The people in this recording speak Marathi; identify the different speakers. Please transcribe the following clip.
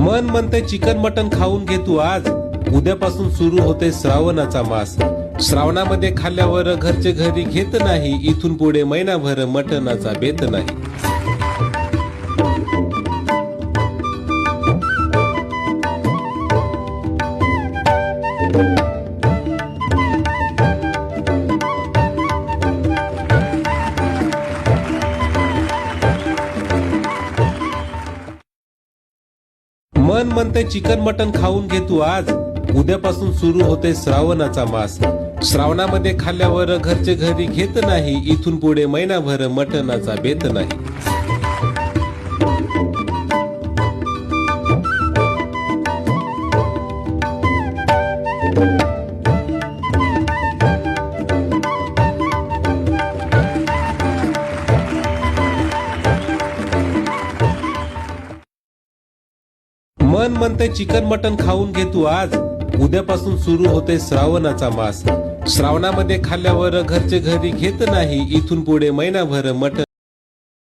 Speaker 1: मन म्हणते चिकन मटन खाऊन घे तू आज. उद्यापासून सुरू होते श्रावणाचा मास. श्रावणामध्ये खाल्ल्यावर घरचे घरी घेत नाही. इथून पुढे महिनाभर मटणाचा बेत नाही. मन म्हणते चिकन मटन खाऊन घे तू आज. उद्यापासून सुरू होते श्रावणाचा मास. श्रावणामध्ये खाल्ल्यावर घरचे घरी घेत नाही. इथून पुढे महिनाभर मटणाचा बेत नाही. मन म्हणते चिकन मटन खाऊन घे तू आज. उद्यापासून सुरू होते श्रावणाचा मास. श्रावणामध्ये खाल्ल्यावर घरचे घरी घेत नाही. इथून पुढे महिनाभर मटण